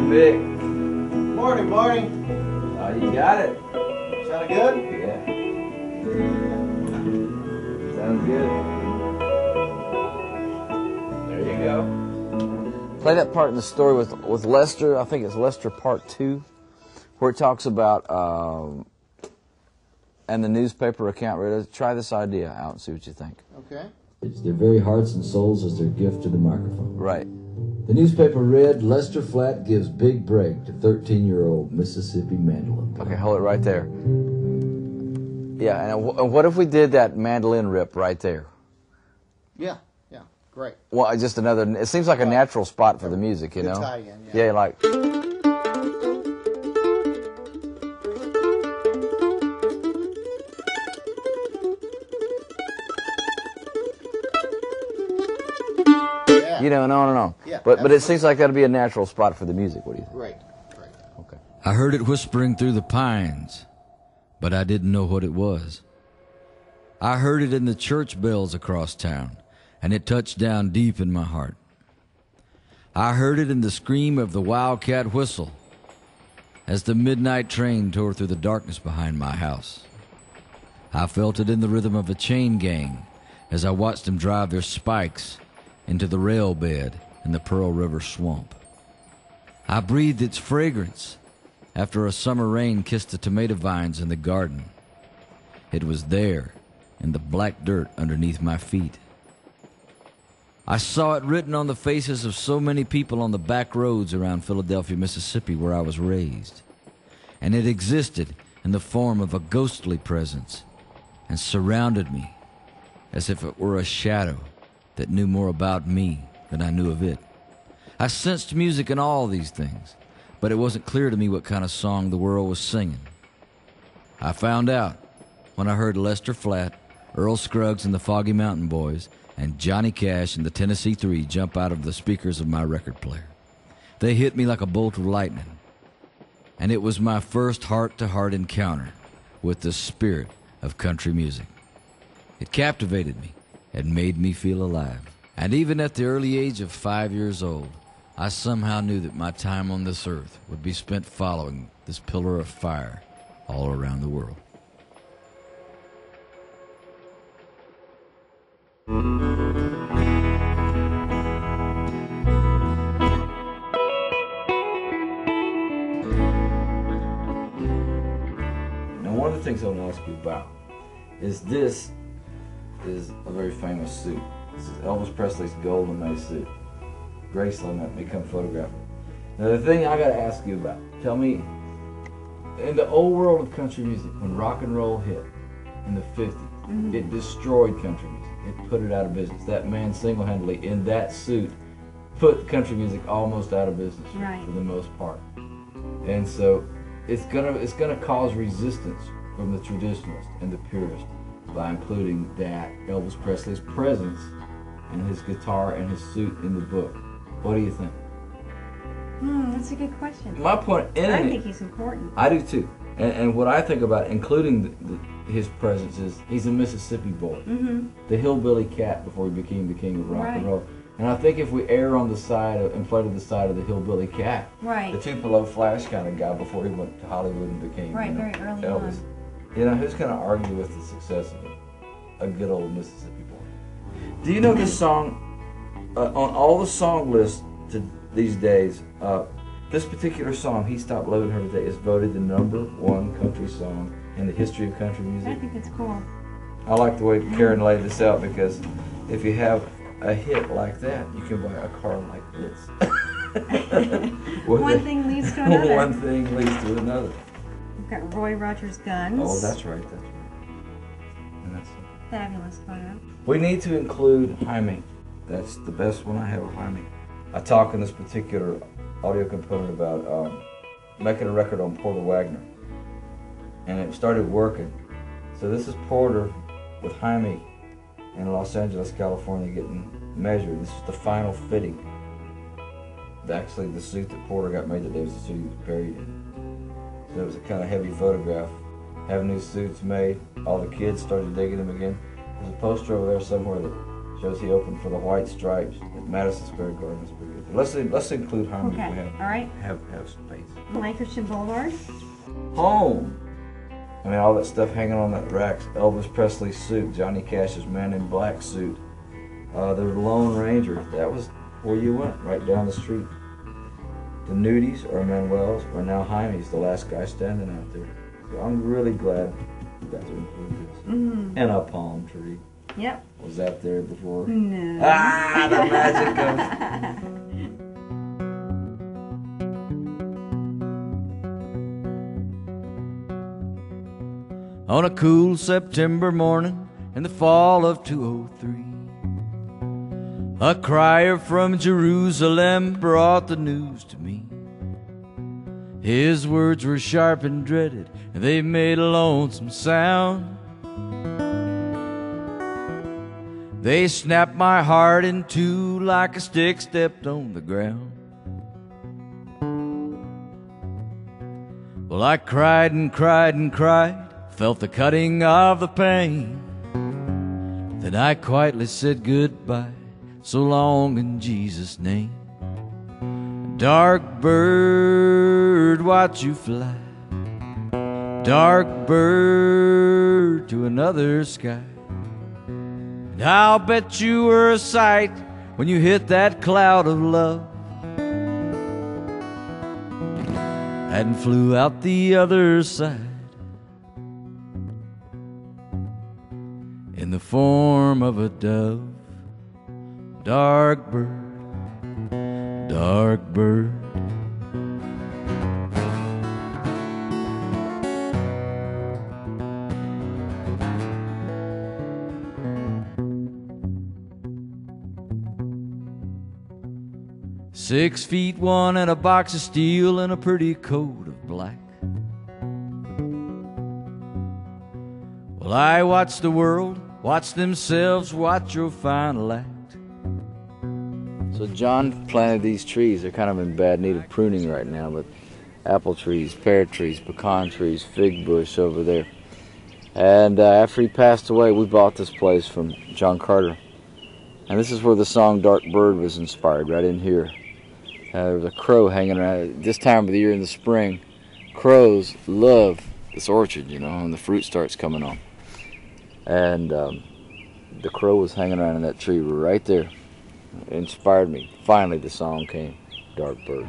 Vic. Morning, Marty. You got it. Sounded good? Yeah. Sounds good. There you go. Play that part in the story with Lester. I think it's Lester Part 2, where it talks about and the newspaper account. Try this idea out and see what you think. Okay. It's their very hearts and souls as their gift to the microphone. Right. The newspaper read, Lester Flatt gives big break to 13-year-old Mississippi mandolin player. Okay, hold it right there. Yeah, and what if we did that mandolin rip right there? Yeah, great. Well, just another, it seems like a natural spot for the music, you know? Tie-in, yeah. Yeah, like... You know, and on and on. Yeah, but it seems like that'd be a natural spot for the music. What do you think? Right. Okay. I heard it whispering through the pines, but I didn't know what it was. I heard it in the church bells across town, and it touched down deep in my heart. I heard it in the scream of the wildcat whistle as the midnight train tore through the darkness behind my house. I felt it in the rhythm of a chain gang as I watched them drive their spikes into the rail bed in the Pearl River swamp. I breathed its fragrance after a summer rain kissed the tomato vines in the garden. It was there in the black dirt underneath my feet. I saw it written on the faces of so many people on the back roads around Philadelphia, Mississippi, where I was raised. And it existed in the form of a ghostly presence and surrounded me as if it were a shadow that knew more about me than I knew of it. I sensed music in all these things, but it wasn't clear to me what kind of song the world was singing. I found out when I heard Lester Flatt, Earl Scruggs and the Foggy Mountain Boys, and Johnny Cash and the Tennessee Three jump out of the speakers of my record player. They hit me like a bolt of lightning, and it was my first heart-to-heart encounter with the spirit of country music. It captivated me and made me feel alive. And even at the early age of 5 years old, I somehow knew that my time on this earth would be spent following this pillar of fire all around the world. Now, one of the things I want to ask you about is this is a very famous suit. This is Elvis Presley's golden May suit. Graceland let me come photograph it. Now, the thing I got to ask you about, tell me, in the old world of country music, when rock and roll hit in the 50s, it destroyed country music. It put it out of business. That man single-handedly in that suit put country music almost out of business for the most part. And so it's gonna cause resistance from the traditionalists and the purists by including that Elvis Presley's presence and his guitar and his suit in the book. What do you think? That's a good question. My point in I think he's important. I do too. And what I think about including his presence is he's a Mississippi boy, the hillbilly cat before he became the king of rock and roll. And I think if we err on the side of, and play to the side of the hillbilly cat, the Tupelo Flash kind of guy before he went to Hollywood and became very early Elvis. on. You know, who's going to argue with the success of a good old Mississippi boy? Do you know this song, on all the song lists these days, this particular song, He Stopped Loving Her Today, is voted the #1 country song in the history of country music. I think it's cool. I like the way Karen laid this out, because if you have a hit like that, you can buy a car like this. One thing leads to another. One thing leads to another. We've got Roy Rogers Guns. Oh, that's right, that's right. And that's Fabulous photo. We need to include Jaime. That's the best one I have of Jaime. I talk in this particular audio component about making a record on Porter Wagner, and it started working. So this is Porter with Jaime in Los Angeles, California, getting measured. This is the final fitting. Actually, the suit that Porter got made that day was the suit he was buried in. So it was a kind of heavy photograph. Having these suits made, all the kids started digging them again. There's a poster over there somewhere that shows he opened for the White Stripes at Madison Square Garden. That's pretty good. Let's include Jaime Okay, if we all right. have space. Lankershim Boulevard. Home. I mean, all that stuff hanging on that rack. Elvis Presley's suit, Johnny Cash's Man in Black suit, the Lone Ranger. That was where you went, right down the street. The Nudies or Manuel's, or now Jaime's the last guy standing out there. So I'm really glad you got to include this. Mm-hmm. And a palm tree. Yep. Was that there before? No. Ah, the magic of... On a cool September morning in the fall of 203, a crier from Jerusalem brought the news to me. His words were sharp and dreaded, and they made a lonesome sound. They snapped my heart in two like a stick stepped on the ground. Well, I cried and cried and cried, felt the cutting of the pain. Then I quietly said goodbye, so long in Jesus' name. Dark bird, watch you fly, dark bird to another sky. And I'll bet you were a sight when you hit that cloud of love and flew out the other side in the form of a dove. Dark bird, dark bird. "6'1" and a box of steel and a pretty coat of black. Well, I watch the world, watch themselves, watch your final act. So John planted these trees. They're kind of in bad need of pruning right now, but apple trees, pear trees, pecan trees, fig bush over there. And after he passed away, we bought this place from John Carter. And this is where the song Dark Bird was inspired, right in here. There was a crow hanging around. This time of the year in the spring, crows love this orchard, you know, and the fruit starts coming on. And the crow was hanging around in that tree right there. It inspired me. Finally, the song came, Dark Bird.